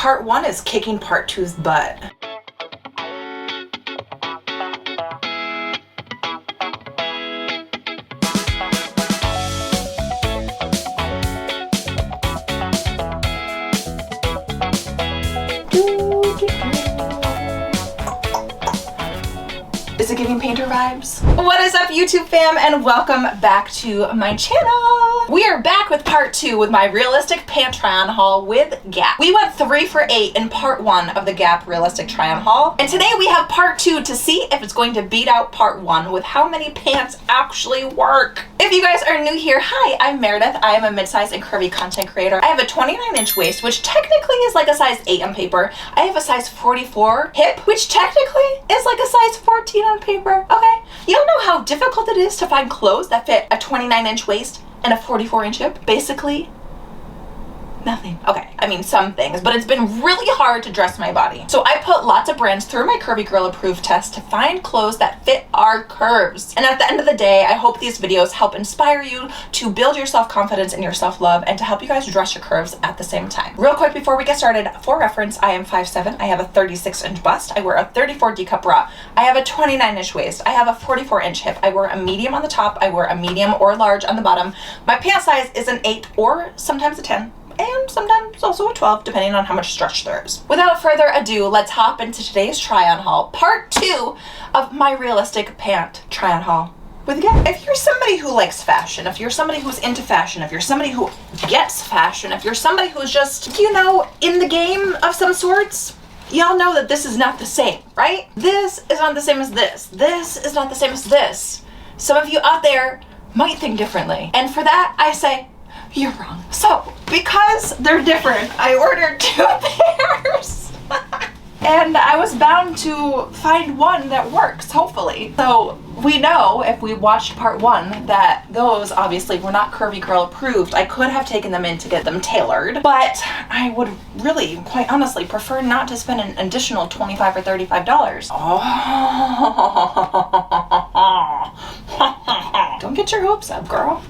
Part 1 is kicking Part 2's butt. Is it giving painter vibes? What is up, YouTube fam, and welcome back to my channel. We are back with part 2 with my realistic pant try-on haul with Gap. We went 3 for 8 in part 1 of the Gap realistic try-on haul, and today we have part 2 to see if it's going to beat out part 1 with how many pants actually work. If you guys are new here, hi, I'm Merideth. I am a mid-size and curvy content creator. I have a 29-inch waist, which technically is like a size 8 on paper. I have a size 44 hip, which technically is like a size 14 on paper. Okay, y'all know how difficult it is to find clothes that fit a 29-inch waist and a 44-inch hip? Basically nothing. Okay, I mean some things, but it's been really hard to dress my body. So I put lots of brands through my Curvy Girl approved test to find clothes that fit our curves. And at the end of the day, I hope these videos help inspire you to build your self-confidence and your self-love and to help you guys dress your curves at the same time. Real quick before we get started, for reference, I am 5'7". I have a 36-inch bust. I wear a 34 D cup bra. I have a 29-inch waist. I have a 44-inch hip. I wear a medium on the top. I wear a medium or large on the bottom. My pant size is an 8 or sometimes a 10. And sometimes also a 12, depending on how much stretch there is. Without further ado, let's hop into today's try-on haul, part 2 of my realistic pant try-on haul with Gap. If you're somebody who likes fashion, if you're somebody who's into fashion, if you're somebody who gets fashion, if you're somebody who's just, you know, in the game of some sorts, y'all know that this is not the same, right? This is not the same as this. This is not the same as this. Some of you out there might think differently. And for that, I say, you're wrong. So, because they're different, I ordered 2 pairs. And I was bound to find one that works, hopefully. So, we know, if we watched part 1, that those obviously were not Curvy Girl approved. I could have taken them in to get them tailored, but I would really, quite honestly, prefer not to spend an additional $25 or $35. Oh. Don't get your hopes up, girl.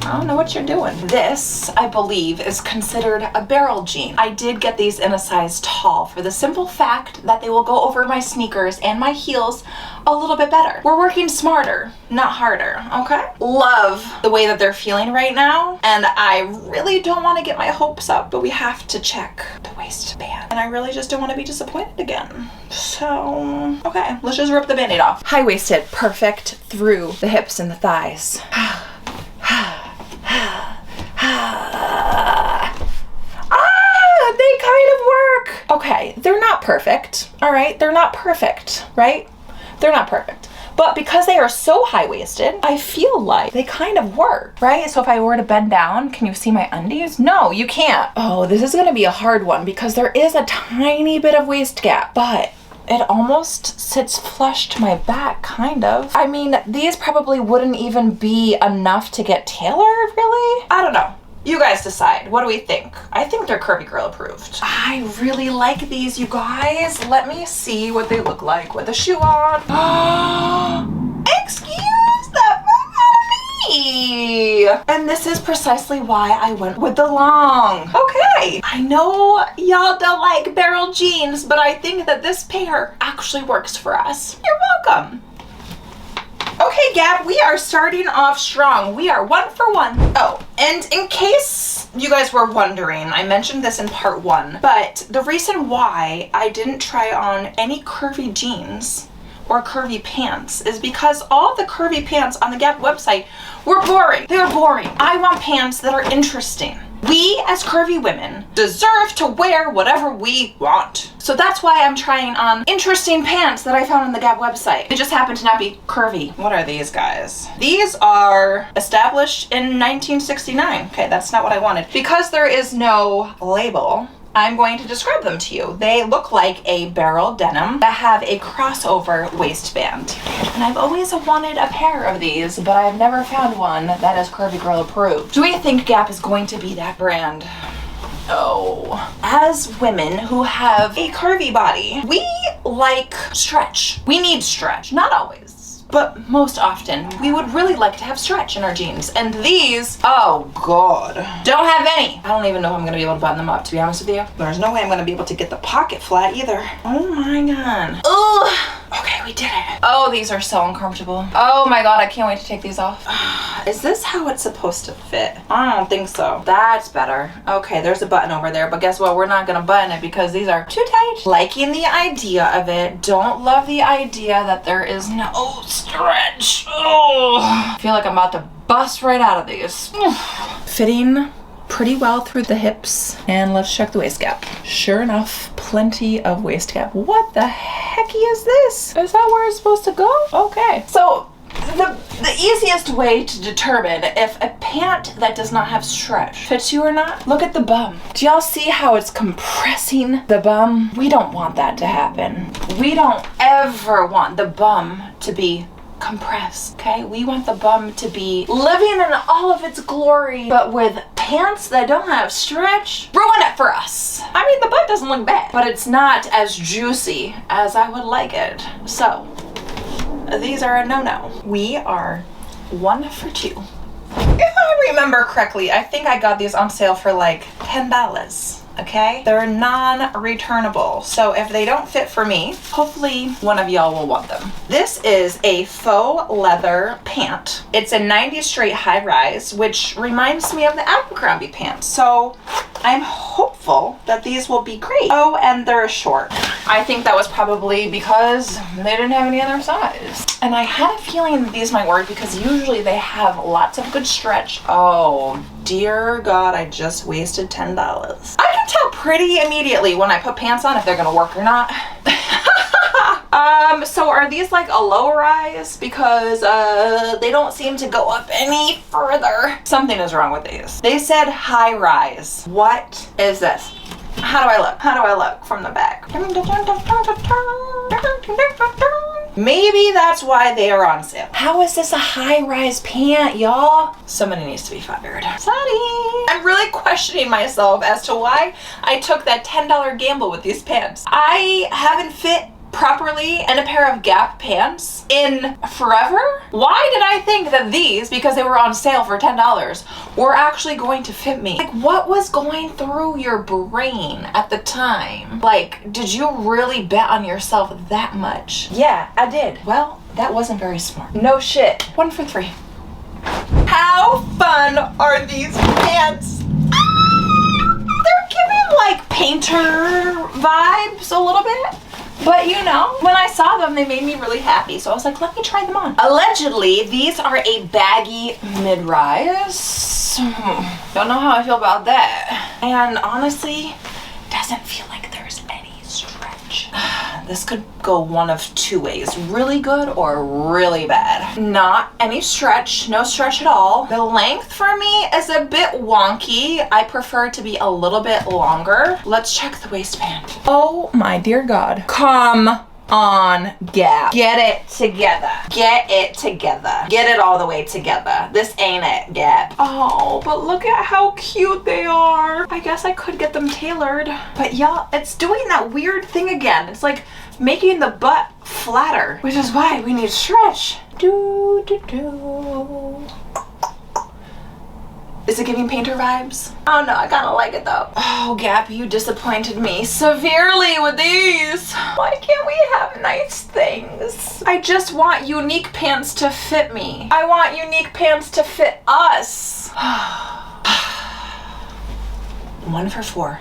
I don't know what you're doing. This, I believe, is considered a barrel jean. I did get these in a size tall for the simple fact that they will go over my sneakers and my heels a little bit better. We're working smarter, not harder, okay? Love the way that they're feeling right now, and I really don't want to get my hopes up, but we have to check the waistband, and I really just don't want to be disappointed again. So, okay, let's just rip the band-aid off. High-waisted, perfect through the hips and the thighs. They kind of work. Okay, they're not perfect, all right? They're not perfect, right? They're not perfect. But because they are so high-waisted, I feel like they kind of work, right? So if I were to bend down, can you see my undies? No, you can't. Oh, this is gonna be a hard one because there is a tiny bit of waist gap, but it almost sits flush to my back, kind of. I mean, these probably wouldn't even be enough to get tailored, really? I don't know. You guys decide. What do we think? I think they're Curvy Girl approved. I really like these, you guys. Let me see what they look like with a shoe on. Excuse the fuck out of me. And this is precisely why I went with the long. Okay. I know y'all don't like barrel jeans, but I think that this pair actually works for us. You're welcome. Okay, Gap, we are starting off strong. We are 1 for 1. Oh, and in case you guys were wondering, I mentioned this in part 1, but the reason why I didn't try on any curvy jeans or curvy pants is because all the curvy pants on the Gap website were boring. They were boring. I want pants that are interesting. We, as curvy women, deserve to wear whatever we want. So that's why I'm trying on interesting pants that I found on the Gap website. They just happen to not be curvy. What are these guys? These are established in 1969. Okay, that's not what I wanted. Because there is no label, I'm going to describe them to you. They look like a barrel denim that have a crossover waistband. And I've always wanted a pair of these, but I've never found one that is Curvy Girl approved. Do we think Gap is going to be that brand? Oh. As women who have a curvy body, we like stretch. We need stretch. Not always. but most often we would really like to have stretch in our jeans. And these, oh God, don't have any. I don't even know if I'm gonna be able to button them up, to be honest with you. There's no way I'm gonna be able to get the pocket flat either. Oh my God. Ugh. Okay, we did it. Oh, these are so uncomfortable. Oh my God, I can't wait to take these off. Is this how it's supposed to fit? I don't think so. That's better. Okay, there's a button over there, but guess what? We're not gonna button it because these are too tight. Liking the idea of it. Don't love the idea that there is no stretch. Oh, I feel like I'm about to bust right out of these. Fitting pretty well through the hips. And let's check the waist gap. Sure enough, plenty of waist gap. What the heck is this? Is that where it's supposed to go? Okay. So the easiest way to determine if a pant that does not have stretch fits you or not, look at the bum. Do y'all see how it's compressing the bum? We don't want that to happen. We don't ever want the bum to be compressed, okay? We want the bum to be living in all of its glory, but with pants that don't have stretch, ruin it for us. I mean, the butt doesn't look bad, but it's not as juicy as I would like it. So these are a no-no. We are 1 for 2. If I remember correctly, I think I got these on sale for like $10. Okay? They're non-returnable. So if they don't fit for me, hopefully one of y'all will want them. This is a faux leather pant. It's a 90s straight high rise, which reminds me of the Abercrombie pants. So I'm hopeful that these will be great. Oh, and they're short. I think that was probably because they didn't have any other size. And I had a feeling that these might work because usually they have lots of good stretch. Oh, dear God, I just wasted $10. I can tell pretty immediately when I put pants on if they're gonna work or not. So are these like a low rise? Because they don't seem to go up any further. Something is wrong with these. They said high rise. What is this? How do I look? How do I look from the back? Maybe that's why they are on sale. How is this a high-rise pant, y'all? Somebody needs to be fired. Sorry. I'm really questioning myself as to why I took that $10 gamble with these pants. I haven't fit properly in a pair of Gap pants in forever. Why did I think that these, because they were on sale for $10, were actually going to fit me? Like, what was going through your brain at the time? Like, did you really bet on yourself that much? Yeah, I did. Well, that wasn't very smart. No shit. 1 for 3. How fun are these pants? They're giving like painter vibes a little bit. But you know, when I saw them, they made me really happy. So I was like, let me try them on. Allegedly, these are a baggy mid-rise. Don't know how I feel about that. And honestly, doesn't feel like there's any stretch. This could go one of 2 ways. Really good or really bad. Not any stretch, no stretch at all. The length for me is a bit wonky. I prefer it to be a little bit longer. Let's check the waistband. Oh my dear God. Come on, Gap. Get it together. Get it together. Get it all the way together. This ain't it, Gap. Oh, but look at how cute they are. I guess I could get them tailored. But y'all, it's doing that weird thing again. It's like making the butt flatter, which is why we need stretch. Do, do, do. Is it giving painter vibes? Oh no, I kind of like it though. Oh, Gap, you disappointed me severely with these. Why can't we have nice things? I just want unique pants to fit me. I want unique pants to fit us. 1 for 4.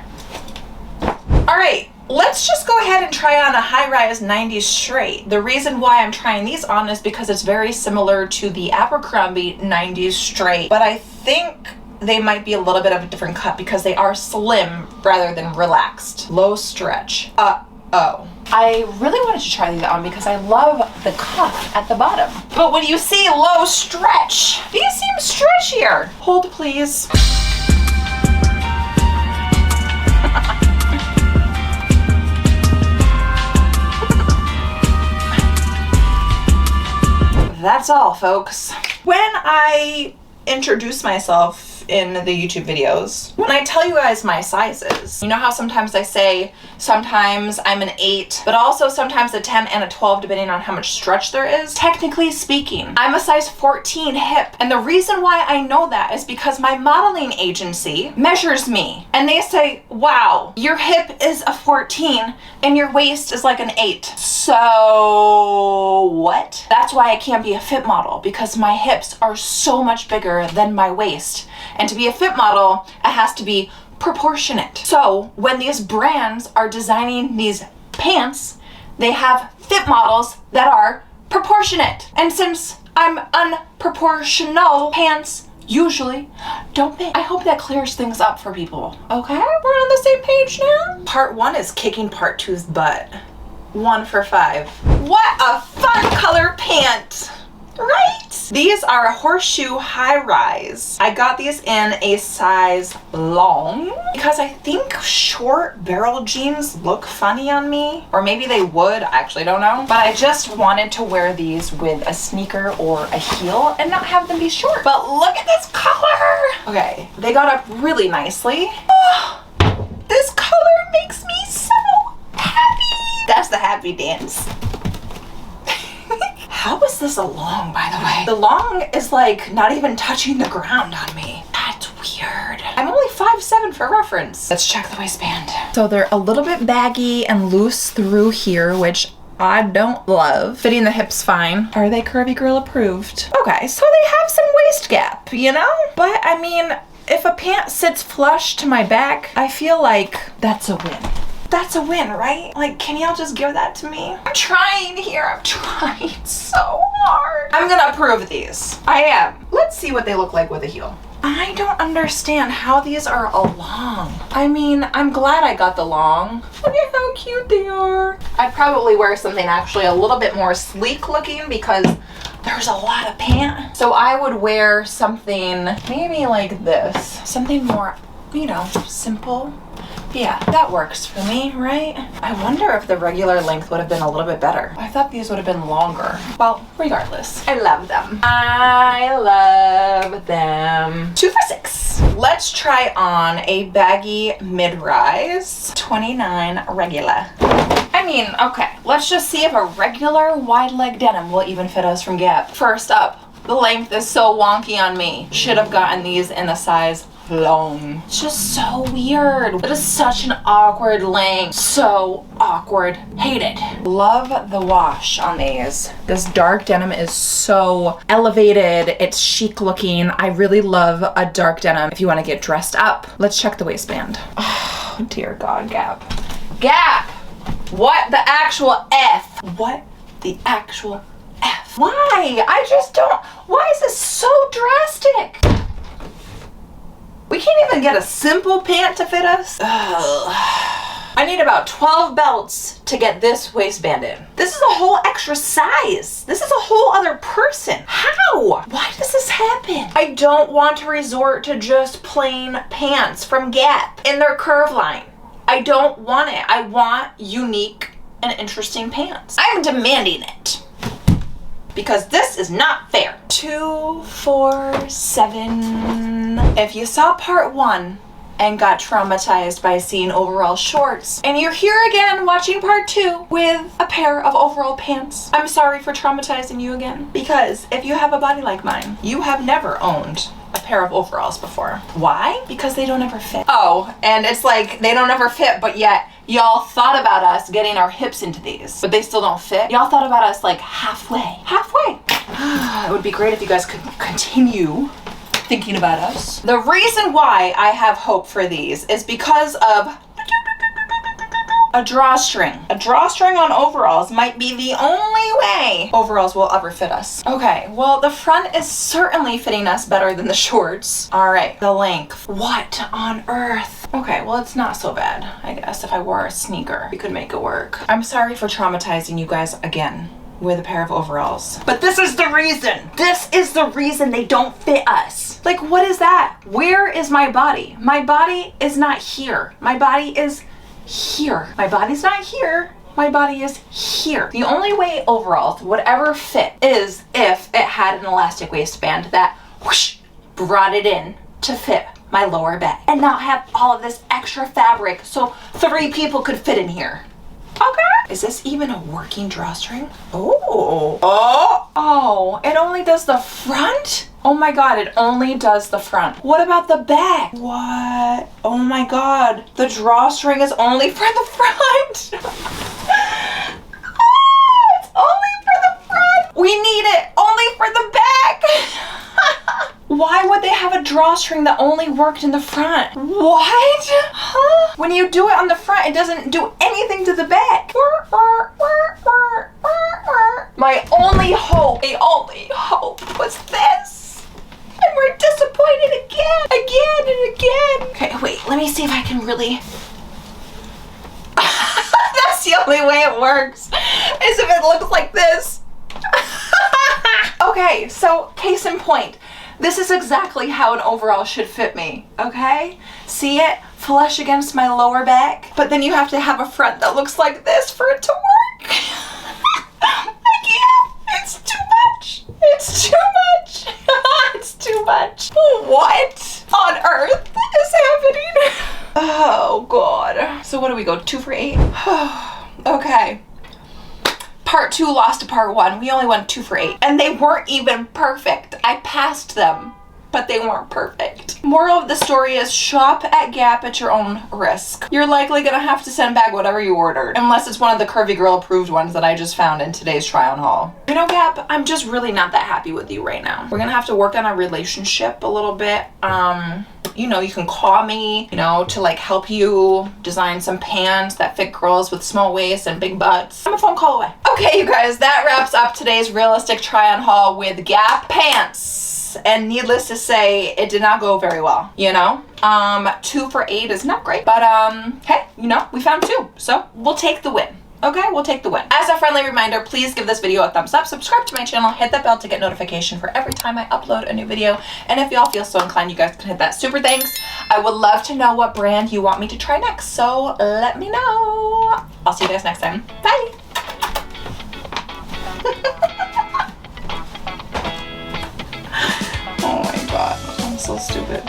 All right. Let's just go ahead and try on a high-rise 90s straight. The reason why I'm trying these on is because it's very similar to the Abercrombie 90s straight, but I think they might be a little bit of a different cut because they are slim rather than relaxed. Low stretch. Uh-oh. I really wanted to try these on because I love the cuff at the bottom. But when you see low stretch, these seem stretchier. Hold, please. That's all, folks. When I introduce myself in the YouTube videos. When I tell you guys my sizes, you know how sometimes I say sometimes I'm an 8, but also sometimes a 10 and a 12 depending on how much stretch there is? Technically speaking, I'm a size 14 hip. And the reason why I know that is because my modeling agency measures me and they say, wow, your hip is a 14 and your waist is like an 8. So what? That's why I can't be a fit model, because my hips are so much bigger than my waist. And to be a fit model, it has to be proportionate. So when these brands are designing these pants, they have fit models that are proportionate. And since I'm unproportional, pants usually don't fit. I hope that clears things up for people. Okay, we're on the same page now. Part 1 is kicking part 2's butt. 1 for 5. What a fun color pant, right? These are a Horseshoe high rise. I got these in a size long because I think short barrel jeans look funny on me, or maybe they would, I actually don't know. But I just wanted to wear these with a sneaker or a heel and not have them be short. But look at this color. Okay, they got up really nicely. Oh, this color makes me so happy. That's the happy dance. How is this a long, by the way? The long is like not even touching the ground on me. That's weird. I'm only 5'7" for reference. Let's check the waistband. So they're a little bit baggy and loose through here, which I don't love. Fitting the hips fine. Are they Curvy Girl approved? Okay, so they have some waist gap, you know? But I mean, if a pant sits flush to my back, I feel like that's a win. That's a win, right? Like, can y'all just give that to me? I'm trying here. I'm trying so hard. I'm gonna approve these. I am. Let's see what they look like with a heel. I don't understand how these are a long. I mean, I'm glad I got the long. Look at how cute they are. I'd probably wear something actually a little bit more sleek looking because there's a lot of pant. So I would wear something maybe like this. Something more, you know, simple. Yeah, that works for me, right? I wonder if the regular length would have been a little bit better. I thought these would have been longer. Well, regardless, I love them. I love them. 2 for 6. Let's try on a baggy mid-rise 29 regular. I mean, okay, let's just see if a regular wide leg denim will even fit us from Gap. First up, the length is so wonky on me. Should have gotten these in a size long. It's just so weird. It is such an awkward length. So awkward. Hate it. Love the wash on these. This dark denim is so elevated. It's chic looking. I really love a dark denim if you want to get dressed up. Let's check the waistband. Oh, dear God, Gap. Gap! What the actual F? What the actual F? Why? I just don't. Why is this so drastic? We can't even get a simple pant to fit us. Ugh. I need about 12 belts to get this waistband in. This is a whole extra size. This is a whole other person. How? Why does this happen? I don't want to resort to just plain pants from Gap in their curve line. I don't want it. I want unique and interesting pants. I'm demanding it. Because this is not fair. 2, 4, 7. If you saw part 1 and got traumatized by seeing overall shorts, and you're here again watching part 2 with a pair of overall pants, I'm sorry for traumatizing you again. Because if you have a body like mine, you have never owned a pair of overalls before. Why? Because they don't ever fit. Oh, and it's like they don't ever fit, but yet y'all thought about us getting our hips into these, but they still don't fit. Y'all thought about us like halfway. Halfway. It would be great if you guys could continue thinking about us. The reason why I have hope for these is because of a drawstring. A drawstring on overalls might be the only way overalls will ever fit us. Okay, well, the front is certainly fitting us better than the shorts. All right, the length. What on earth? Okay, well, it's not so bad. I guess if I wore a sneaker, we could make it work. I'm sorry for traumatizing you guys again with a pair of overalls. But this is the reason. This is the reason they don't fit us. Like, what is that? Where is my body? My body is not here. My body is here. My body's not here. My body is here. The only way overalls would ever fit is if it had an elastic waistband that whoosh, brought it in to fit my lower back and not have all of this extra fabric so 3 people could fit in here. Okay. Is this even a working drawstring? Oh. Oh, it only does the front? Oh my God, it only does the front. What about the back? What? Oh my God, the drawstring is only for the front. It's only for the front. We need it only for the back. Why would they have a drawstring that only worked in the front? What? Huh? When you do it on the front, it doesn't do anything to the back. My only hope, was this. And we're disappointed again and again. Okay, wait, let me see if I can really... That's the only way it works, is if it looks like this. Okay, so case in point. This is exactly how an overall should fit me, okay? See it? Flush against my lower back. But then you have to have a front that looks like this for it to work. I can't. It's too much. It's too much. It's too much. What on earth is happening? Oh, God. So what do we go, 2 for 8? Okay. Part 2 lost to part 1. We only went 2 for 8. And they weren't even perfect. I passed them, but they weren't perfect. Moral of the story is shop at Gap at your own risk. You're likely gonna have to send back whatever you ordered, unless it's one of the Curvy Girl approved ones that I just found in today's try on haul. You know, Gap, I'm just really not that happy with you right now. We're gonna have to work on our relationship a little bit. You know, you can call me, you know, to like help you design some pants that fit girls with small waists and big butts. I'm a phone call away. Okay, you guys, that wraps up today's realistic try on haul with Gap pants. And needless to say, it did not go very well, you know? 2 for 8 is not great, but hey, you know, we found 2, so we'll take the win. Okay, we'll take the win. As a friendly reminder, please give this video a thumbs up, subscribe to my channel, hit that bell to get notification for every time I upload a new video. And if y'all feel so inclined, you guys can hit that super thanks. I would love to know what brand you want me to try next, so let me know. I'll see you guys next time. Bye. Oh my God, I'm so stupid.